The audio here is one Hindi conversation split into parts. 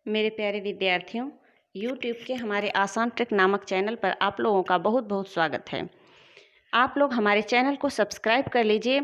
मेरे प्यारे विद्यार्थियों, YouTube के हमारे आसान ट्रिक नामक चैनल पर आप लोगों का बहुत बहुत स्वागत है। आप लोग हमारे चैनल को सब्सक्राइब कर लीजिए,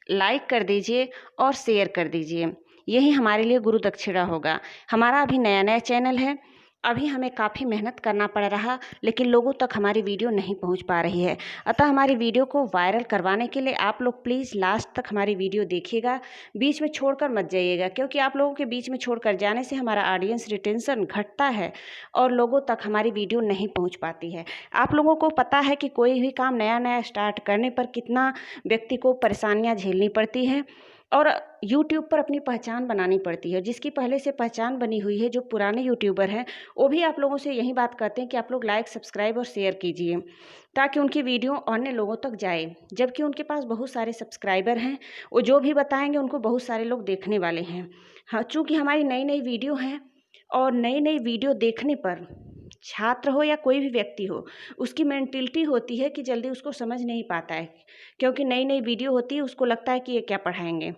लाइक कर दीजिए और शेयर कर दीजिए। यही हमारे लिए गुरु दक्षिणा होगा। हमारा अभी नया नया चैनल है, अभी हमें काफ़ी मेहनत करना पड़ रहा, लेकिन लोगों तक हमारी वीडियो नहीं पहुंच पा रही है। अतः हमारी वीडियो को वायरल करवाने के लिए आप लोग प्लीज़ लास्ट तक हमारी वीडियो देखिएगा, बीच में छोड़कर मत जाइएगा, क्योंकि आप लोगों के बीच में छोड़कर जाने से हमारा ऑडियंस रिटेंशन घटता है और लोगों तक हमारी वीडियो नहीं पहुंच पाती है। आप लोगों को पता है कि कोई भी काम नया नया स्टार्ट करने पर कितना व्यक्ति को परेशानियां झेलनी पड़ती हैं और यूट्यूब पर अपनी पहचान बनानी पड़ती है। जिसकी पहले से पहचान बनी हुई है, जो पुराने यूट्यूबर हैं, वो भी आप लोगों से यही बात करते हैं कि आप लोग लाइक, सब्सक्राइब और शेयर कीजिए ताकि उनकी वीडियो अन्य लोगों तक जाए। जबकि उनके पास बहुत सारे सब्सक्राइबर हैं, वो जो भी बताएंगे उनको बहुत सारे लोग देखने वाले हैं। हाँ, चूँकि हमारी नई नई वीडियो हैं और नई नई वीडियो देखने पर छात्र हो या कोई भी व्यक्ति हो, उसकी मेंटिलिटी होती है कि जल्दी उसको समझ नहीं पाता है, क्योंकि नई नई वीडियो होती है, उसको लगता है कि ये क्या पढ़ाएंगे।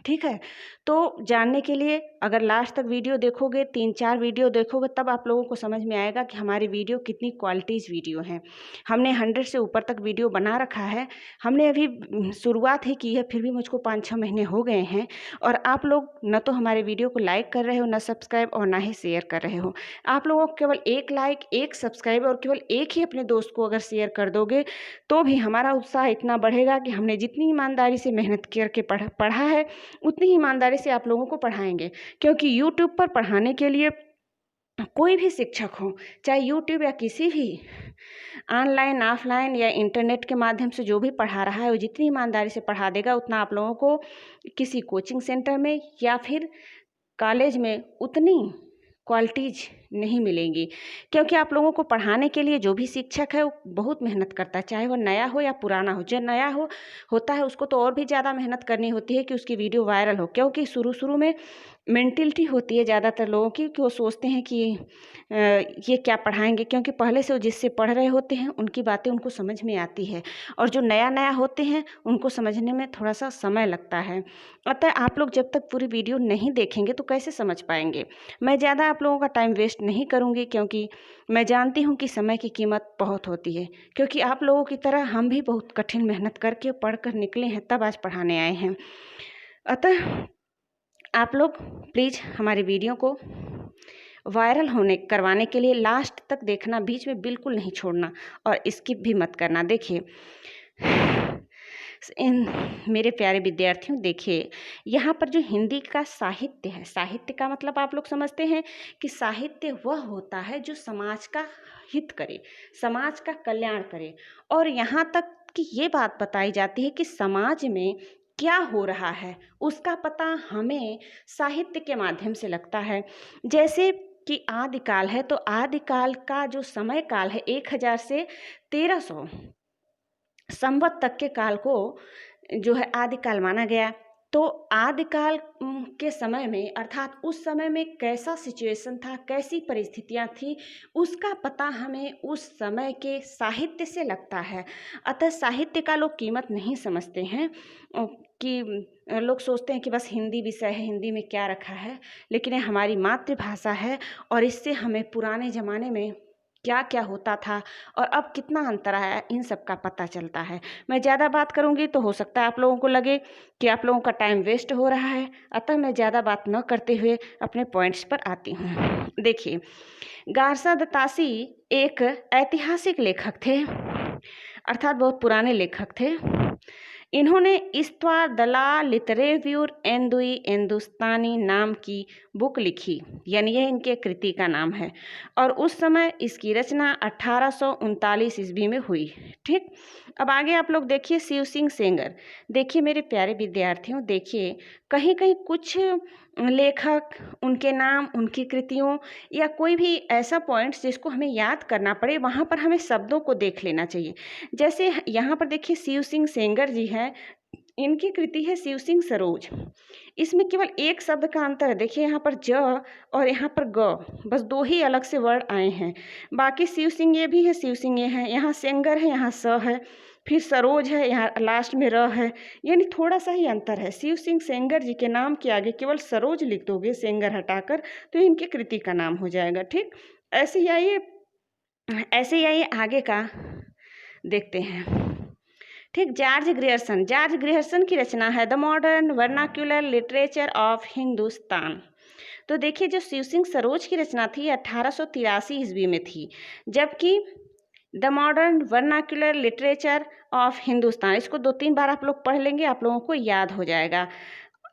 ठीक है, तो जानने के लिए अगर लास्ट तक वीडियो देखोगे, 3-4 वीडियो देखोगे, तब आप लोगों को समझ में आएगा कि हमारी वीडियो कितनी क्वालिटीज़ वीडियो हैं। हमने 100 से ऊपर तक वीडियो बना रखा है। हमने अभी शुरुआत ही की है, फिर भी मुझको 5-6 महीने हो गए हैं और आप लोग न तो हमारे वीडियो को लाइक कर रहे हो, न सब्सक्राइब और ना ही शेयर कर रहे हो। आप लोगों को केवल 1 लाइक, 1 सब्सक्राइब और केवल 1 ही अपने दोस्त को अगर शेयर कर दोगे, तो भी हमारा उत्साह इतना बढ़ेगा कि हमने जितनी ईमानदारी से मेहनत करके पढ़ा है, उतनी ही ईमानदारी से आप लोगों को पढ़ाएँगे। क्योंकि यूट्यूब पर पढ़ाने के लिए कोई भी शिक्षक हो, चाहे यूट्यूब या किसी भी ऑनलाइन, ऑफलाइन या इंटरनेट के माध्यम से जो भी पढ़ा रहा है, वो जितनी ईमानदारी से पढ़ा देगा, उतना आप लोगों को किसी कोचिंग सेंटर में या फिर कॉलेज में उतनी क्वालिटीज़ नहीं मिलेंगी। क्योंकि आप लोगों को पढ़ाने के लिए जो भी शिक्षक है, वो बहुत मेहनत करता है, चाहे वो नया हो या पुराना हो। जो नया होता है, उसको तो और भी ज़्यादा मेहनत करनी होती है कि उसकी वीडियो वायरल हो, क्योंकि शुरू-शुरू में मेंटालिटी होती है ज़्यादातर लोगों की कि वो सोचते हैं कि ये क्या पढ़ाएँगे, क्योंकि पहले से वो जिससे पढ़ रहे होते हैं, उनकी बातें उनको समझ में आती है और जो नया-नया होते हैं, उनको समझने में थोड़ा-सा समय लगता है। अतः आप लोग जब तक पूरी वीडियो नहीं देखेंगे, तो कैसे समझ पाएँगे। मैं ज़्यादा आप लोगों का टाइम वेस्ट नहीं करूँगी, क्योंकि मैं जानती हूँ कि समय की कीमत बहुत होती है। क्योंकि आप लोगों की तरह हम भी बहुत कठिन मेहनत करके पढ़ कर निकले हैं, तब आज पढ़ाने आए हैं। अतः आप लोग प्लीज़ हमारी वीडियो को वायरल होने करवाने के लिए लास्ट तक देखना, बीच में बिल्कुल नहीं छोड़ना और स्किप भी मत करना। देखिए मेरे प्यारे विद्यार्थियों, देखिए यहाँ पर जो हिंदी का साहित्य है, साहित्य का मतलब आप लोग समझते हैं कि साहित्य वह होता है जो समाज का हित करे, समाज का कल्याण करे। और यहाँ तक कि ये बात बताई जाती है कि समाज में क्या हो रहा है, उसका पता हमें साहित्य के माध्यम से लगता है। जैसे कि आदिकाल है, तो आदिकाल का जो समय काल है 1000 से 1300 संवत तक के काल को जो है आदिकाल माना गया। तो आदिकाल के समय में, अर्थात उस समय में कैसा सिचुएशन था, कैसी परिस्थितियां थी, उसका पता हमें उस समय के साहित्य से लगता है। अतः साहित्य का लोग कीमत नहीं समझते हैं कि लोग सोचते हैं कि बस हिंदी विषय है, हिंदी में क्या रखा है। लेकिन ये हमारी मातृभाषा है और इससे हमें पुराने ज़माने में क्या क्या होता था और अब कितना अंतर आया, इन सब का पता चलता है। मैं ज़्यादा बात करूँगी तो हो सकता है आप लोगों को लगे कि आप लोगों का टाइम वेस्ट हो रहा है। अतः मैं ज़्यादा बात न करते हुए अपने पॉइंट्स पर आती हूँ। देखिए, गारसा दत्तासी एक ऐतिहासिक लेखक थे, अर्थात बहुत पुराने लेखक थे। इन्होंने इस्त्वा दला लितरेव्यूर एंदुई हिंदुस्तानी नाम की बुक लिखी, यानी यह इनके कृति का नाम है। और उस समय इसकी रचना 1839 ईस्वी में हुई। ठीक, अब आगे आप लोग देखिए शिव सिंह सेंगर। देखिए मेरे प्यारे विद्यार्थियों, देखिए कहीं कहीं कुछ लेखक, उनके नाम, उनकी कृतियों या कोई भी ऐसा पॉइंट्स जिसको हमें याद करना पड़े, वहाँ पर हमें शब्दों को देख लेना चाहिए। जैसे यहाँ पर देखिए शिव सिंह सेंगर जी हैं, इनकी कृति है शिव सिंह सरोज। इसमें केवल एक शब्द का अंतर है, देखिए यहाँ पर ज और यहाँ पर ग, बस दो ही अलग से वर्ड आए हैं। बाकी शिव सिंह ये भी है, शिव सिंह ये है, यहाँ सेंगर है, यहाँ स है, फिर सरोज है, यहाँ लास्ट में र है, यानी थोड़ा सा ही अंतर है। शिव सिंह सेंगर जी के नाम के आगे केवल सरोज लिख दोगे सेंगर हटाकर, तो इनकी कृति का नाम हो जाएगा। ठीक, ऐसे ही आइए आगे का देखते हैं। ठीक, जॉर्ज ग्रियर्सन की रचना है the modern vernacular literature of Hindustan. तो देखिए, जो शिव सिंह सरोज की रचना थी 1883 ईस्वी में थी, जबकि the modern vernacular literature of Hindustan, इसको 2-3 बार आप लोग पढ़ लेंगे, आप लोगों को याद हो जाएगा।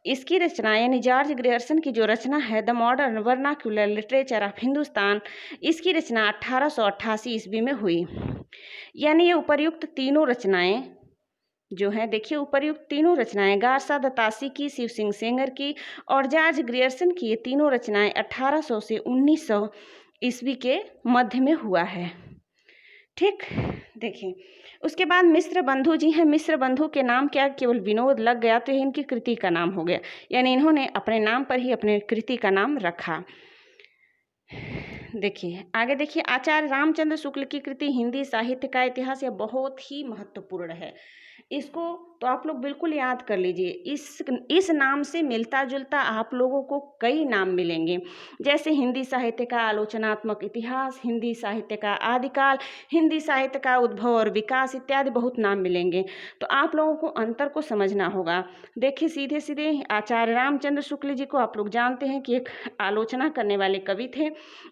इसकी रचना यानी जॉर्ज ग्रियर्सन की जो रचना है the modern vernacular literature of Hindustan, इसकी रचना 1888 ईस्वी में हुई। यानी ये उपर्युक्त तीनों रचनाएं जो हैं, देखिए उपर्युक्त तीनों रचनाएं गारसा दत्तासी की, शिव सिंह सेंगर की और जॉर्ज ग्रियर्सन की, ये तीनों रचनाएं 1800 से 1900 ईस्वी के मध्य में हुआ है। ठीक, देखिए उसके बाद मिश्र बंधु जी हैं। मिश्र बंधु के नाम क्या, केवल विनोद लग गया तो इनकी कृति का नाम हो गया, यानी इन्होंने अपने नाम पर ही अपने कृति का नाम रखा। देखिए आगे देखिए, आचार्य रामचंद्र शुक्ल की कृति हिंदी साहित्य का इतिहास, यह बहुत ही महत्वपूर्ण है। इसको तो आप लोग बिल्कुल याद कर लीजिए। इस नाम से मिलता जुलता आप लोगों को कई नाम मिलेंगे, जैसे हिंदी साहित्य का आलोचनात्मक इतिहास, हिंदी साहित्य का आदिकाल, हिंदी साहित्य का उद्भव और विकास इत्यादि बहुत नाम मिलेंगे। तो आप लोगों को अंतर को समझना होगा। देखिए सीधे सीधे आचार्य रामचंद्र शुक्ल जी को आप लोग जानते हैं कि एक आलोचना करने वाले कवि थे।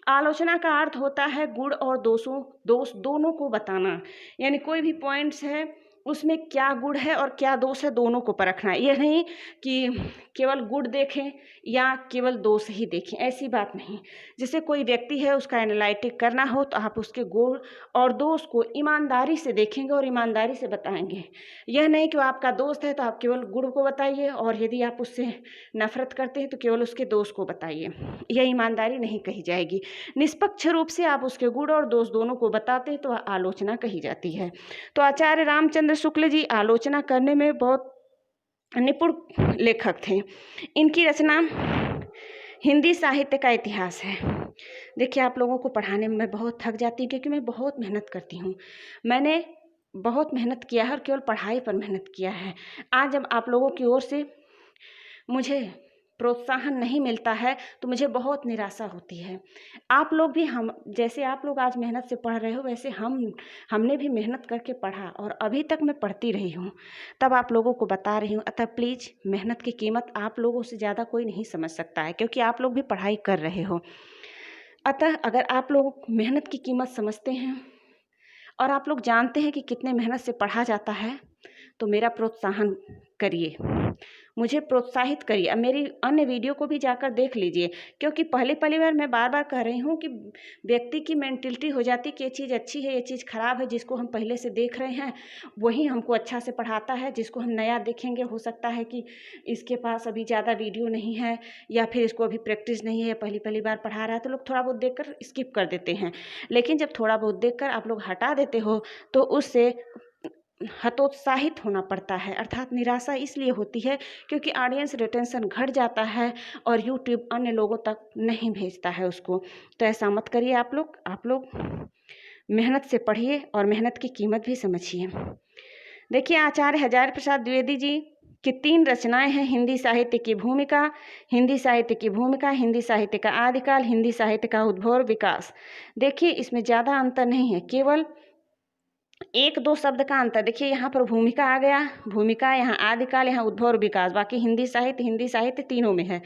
आलोचना का अर्थ होता है गुण और दोष दोनों को बताना, यानी कोई भी पॉइंट्स है उसमें क्या गुण है और क्या दोष है, दोनों को परखना। यह नहीं कि केवल गुण देखें या केवल दोष ही देखें, ऐसी बात नहीं। जैसे कोई व्यक्ति है, उसका एनालिटिक करना हो तो आप उसके गुण और दोष को ईमानदारी से देखेंगे और ईमानदारी से बताएंगे। यह नहीं कि वो आपका दोस्त है तो आप केवल गुण को बताइए, और यदि आप उससे नफरत करते हैं तो केवल उसके दोष को बताइए। यह ईमानदारी नहीं कही जाएगी। निष्पक्ष रूप से आप उसके गुण और दोष दोनों को बताते हैं तो वह आलोचना कही जाती है। तो आचार्य रामचंद्र शुक्ल जी आलोचना करने में बहुत निपुण लेखक थे। इनकी रचना हिंदी साहित्य का इतिहास है। देखिए आप लोगों को पढ़ाने में मैं बहुत थक जाती हूँ, क्योंकि मैं बहुत मेहनत करती हूँ। मैंने बहुत मेहनत किया है और केवल पढ़ाई पर मेहनत किया है। आज जब आप लोगों की ओर से मुझे प्रोत्साहन नहीं मिलता है तो मुझे बहुत निराशा होती है। आप लोग भी जैसे आप लोग आज मेहनत से पढ़ रहे हो, वैसे हमने भी मेहनत करके पढ़ा और अभी तक मैं पढ़ती रही हूँ, तब आप लोगों को बता रही हूँ। अतः प्लीज़, मेहनत की कीमत आप लोगों से ज़्यादा कोई नहीं समझ सकता है, क्योंकि आप लोग भी पढ़ाई कर रहे हो। अतः अगर आप लोग मेहनत की कीमत समझते हैं और आप लोग जानते हैं कि कितने मेहनत से पढ़ा जाता है, तो मेरा प्रोत्साहन करिए, मुझे प्रोत्साहित करिए। अब मेरी अन्य वीडियो को भी जाकर देख लीजिए, क्योंकि पहली बार मैं बार बार कह रही हूँ कि व्यक्ति की मेंटलिटी हो जाती कि ये चीज़ अच्छी है, ये चीज़ खराब है। जिसको हम पहले से देख रहे हैं वही हमको अच्छा से पढ़ाता है। जिसको हम नया देखेंगे, हो सकता है कि इसके पास अभी ज़्यादा वीडियो नहीं है, या फिर इसको अभी प्रैक्टिस नहीं है, पहली बार पढ़ा रहा है, तो लोग थोड़ा बहुत देख कर स्किप कर देते हैं। लेकिन जब थोड़ा बहुत देख कर आप लोग हटा देते हो तो उससे हतोत्साहित होना पड़ता है, अर्थात निराशा इसलिए होती है क्योंकि ऑडियंस रिटेंशन घट जाता है और यूट्यूब अन्य लोगों तक नहीं भेजता है उसको। तो ऐसा मत करिए आप लोग मेहनत से पढ़िए और मेहनत की कीमत भी समझिए। देखिए आचार्य हजारी प्रसाद द्विवेदी जी की 3 रचनाएं हैं। हिंदी साहित्य की भूमिका, हिंदी साहित्य का आदिकाल, हिंदी साहित्य का उद्भव और विकास। देखिए इसमें ज़्यादा अंतर नहीं है, केवल 1-2 शब्द का अंतर। देखिए यहाँ पर भूमिका आ गया, भूमिका, यहाँ आदिकाल, यहाँ उद्भव और विकास। बाकी हिंदी साहित्य तीनों में है।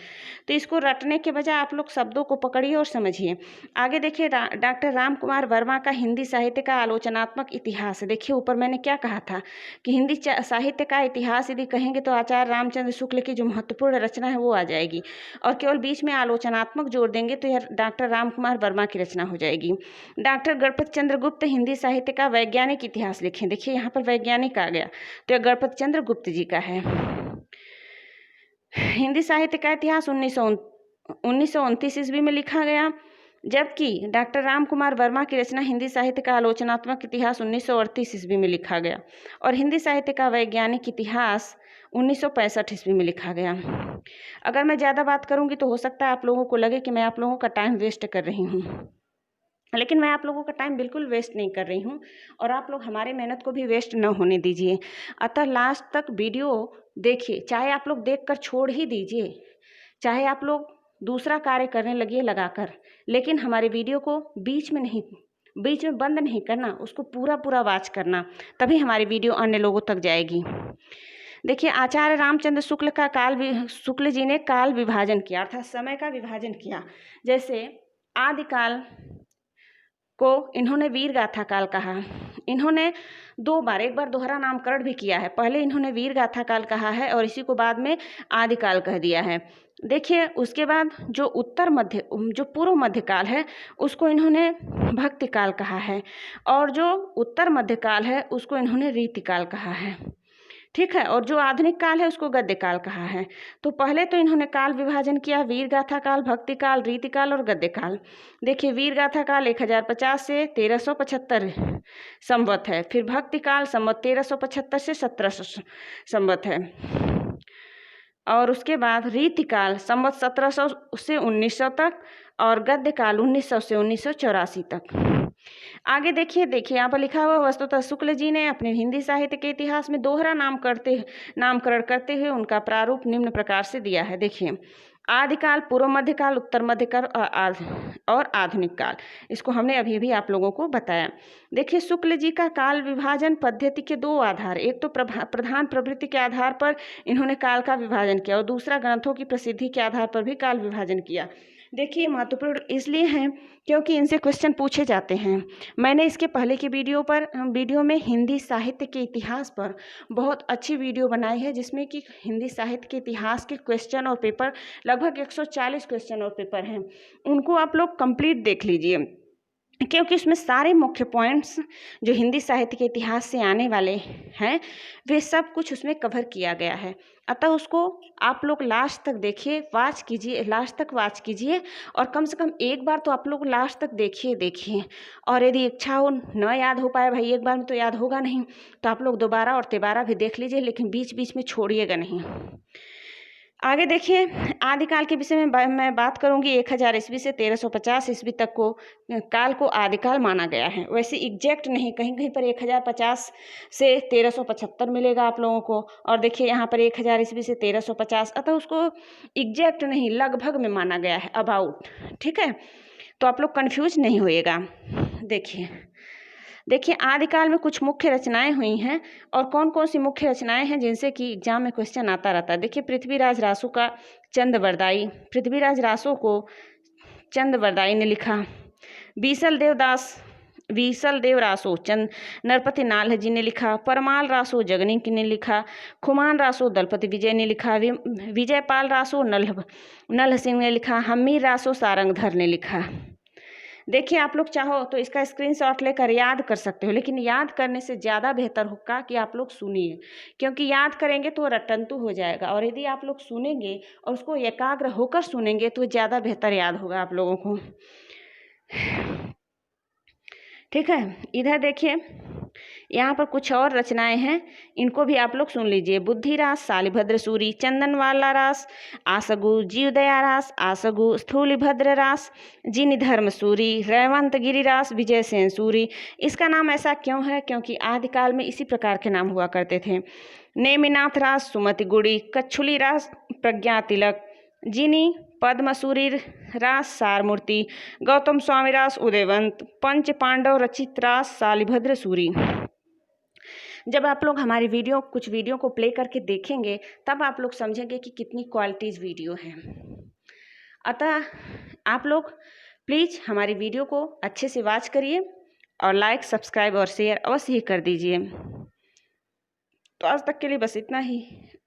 तो इसको रटने के बजाय आप लोग शब्दों को पकड़िए और समझिए। आगे देखिए डॉक्टर राम कुमार वर्मा का हिंदी साहित्य का आलोचनात्मक इतिहास। देखिए ऊपर मैंने क्या कहा था कि हिंदी साहित्य का इतिहास यदि कहेंगे तो आचार्य रामचंद्र शुक्ल की जो महत्वपूर्ण रचना है वो आ जाएगी, और केवल बीच में आलोचनात्मक जोड़ देंगे तो यह डॉक्टर राम कुमार वर्मा की रचना हो जाएगी। डॉक्टर गणपत चंद्र गुप्त हिंदी साहित्य का वैज्ञानिक इतिहास लिखें। देखिए यहाँ पर वैज्ञानिक आ गया, तो यह गणपत चंद्र गुप्त जी का है। हिंदी साहित्य का इतिहास 1929 ईस्वी में लिखा गया, जबकि डॉक्टर राम कुमार वर्मा की रचना हिंदी साहित्य का आलोचनात्मक इतिहास 1938 ईस्वी में लिखा गया, और हिंदी साहित्य का वैज्ञानिक इतिहास 1965 ईस्वी में लिखा गया। अगर मैं ज़्यादा बात करूँगी तो हो सकता है आप लोगों को लगे कि मैं आप लोगों का टाइम वेस्ट कर रही हूँ, लेकिन मैं आप लोगों का टाइम बिल्कुल वेस्ट नहीं कर रही हूँ और आप लोग हमारी मेहनत को भी वेस्ट न होने दीजिए। अतः लास्ट तक वीडियो देखिए, चाहे आप लोग देखकर छोड़ ही दीजिए, चाहे आप लोग दूसरा कार्य करने लगिए लगाकर, लेकिन हमारे वीडियो को बीच में बंद नहीं करना, उसको पूरा पूरा वॉच करना, तभी हमारी वीडियो अन्य लोगों तक जाएगी। देखिए, आचार्य रामचंद्र शुक्ल जी ने काल विभाजन किया, अर्थात समय का विभाजन किया। जैसे आदिकाल को इन्होंने वीर गाथा काल कहा। इन्होंने दो बार, एक बार दोहरा नामकरण भी किया है। पहले इन्होंने वीर गाथा काल कहा है और इसी को बाद में आदिकाल कह दिया है। देखिए, उसके बाद जो पूर्व मध्य काल है उसको इन्होंने भक्ति काल कहा है और जो उत्तर मध्य काल है उसको इन्होंने रीति काल कहा है। ठीक है, और जो आधुनिक काल है उसको गद्य काल कहा है। तो पहले तो इन्होंने काल विभाजन किया, वीर गाथा काल, भक्ति काल, रीति काल और गद्य काल। देखिए, वीर गाथा काल 1050 से 1375 संवत है, फिर भक्ति काल संवत 1375 से 1700 संवत है, और उसके बाद रीति काल संवत 1700 से 1900 तक और गद्य काल 1900 से 1984 तक। आगे देखिए यहाँ पर लिखा हुआ, वस्तुतः शुक्ल जी ने अपने हिंदी साहित्य के इतिहास में दोहरा नामकरण करते हुए उनका प्रारूप निम्न प्रकार से दिया है। देखिए, आदिकाल, पूर्व मध्यकाल, उत्तर मध्यकाल और आधुनिक काल। इसको हमने अभी आप लोगों को बताया। देखिए, शुक्ल जी का काल विभाजन पद्धति के दो आधार, एक तो प्रधान प्रवृत्ति के आधार पर इन्होंने काल का विभाजन किया और दूसरा ग्रंथों की प्रसिद्धि के आधार पर भी काल विभाजन किया। देखिए, महत्वपूर्ण इसलिए हैं क्योंकि इनसे क्वेश्चन पूछे जाते हैं। मैंने इसके पहले की वीडियो में हिंदी साहित्य के इतिहास पर बहुत अच्छी वीडियो बनाई है, जिसमें कि हिंदी साहित्य के इतिहास के क्वेश्चन और पेपर लगभग 140 क्वेश्चन और पेपर हैं। उनको आप लोग कंप्लीट देख लीजिए, क्योंकि उसमें सारे मुख्य पॉइंट्स जो हिंदी साहित्य के इतिहास से आने वाले हैं वे सब कुछ उसमें कवर किया गया है। अतः उसको आप लोग लास्ट तक देखिए, लास्ट तक वॉच कीजिए और कम से कम एक बार तो आप लोग लास्ट तक देखिए। और यदि इच्छा हो, न याद हो पाए, भाई एक बार में तो याद होगा नहीं, तो आप लोग दोबारा और तिबारा भी देख लीजिए, लेकिन बीच बीच में छोड़िएगा नहीं। आगे देखिए, आदिकाल के विषय में मैं बात करूंगी। 1000 ईस्वी से 1350 ईस्वी तक को काल को आदिकाल माना गया है। वैसे एग्जैक्ट नहीं, कहीं कहीं पर 1050 से 1375 मिलेगा आप लोगों को, और देखिए यहाँ पर 1000 ईस्वी से 1350, अतः उसको एग्जैक्ट नहीं, लगभग में माना गया है, अबाउट। ठीक है, तो आप लोग कन्फ्यूज नहीं होइएगा। देखिए, आदिकाल में कुछ मुख्य रचनाएं हुई हैं, और कौन कौन सी मुख्य रचनाएं हैं जिनसे कि एग्जाम में क्वेश्चन आता रहता है। देखिए, पृथ्वीराज रासो का चंदवरदाई, पृथ्वीराज रासो को चंदवरदाई ने लिखा। बीसल देव रासो नरपति नाल जी ने लिखा। परमाल रासो जगनी ने लिखा। खुमान रासो दलपति विजय ने लिखा। विजयपाल रासो नल्ह सिंह ने लिखा। हमीर रासो सारंगधर ने लिखा। देखिए, आप लोग चाहो तो इसका स्क्रीनशॉट लेकर याद कर सकते हो, लेकिन याद करने से ज़्यादा बेहतर होगा कि आप लोग सुनिए, क्योंकि याद करेंगे तो रटंतु हो जाएगा, और यदि आप लोग सुनेंगे और उसको एकाग्र होकर सुनेंगे तो ज़्यादा बेहतर याद होगा आप लोगों को। ठीक है, इधर देखिए, यहाँ पर कुछ और रचनाएं हैं, इनको भी आप लोग सुन लीजिए। बुद्धिरास, शालिभद्र सूरी, चंदनवाला रास, आसगु, जीवदया रास, आसगु, स्थूलिभद्र रास, जिनधर्म सूरी, रेवंत गिरिरास, विजयसेन सूरी। इसका नाम ऐसा क्यों है? क्योंकि आदिकाल में इसी प्रकार के नाम हुआ करते थे। नेमिनाथ रास, सुमति गुड़ी, कच्छुली रास, प्रज्ञा तिलक, जिनी, पद्मसूरी रास, सारमूर्ति, गौतम स्वामी रास, उदयवंत, पंच पांडव रचित रास, शालिभद्र सूरी। जब आप लोग हमारी कुछ वीडियो को प्ले करके देखेंगे तब आप लोग समझेंगे कि कितनी क्वालिटीज़ वीडियो है। अतः आप लोग प्लीज़ हमारी वीडियो को अच्छे से वॉच करिए और लाइक, सब्सक्राइब और शेयर अवश्य ही कर दीजिए। तो आज तक के लिए बस इतना ही।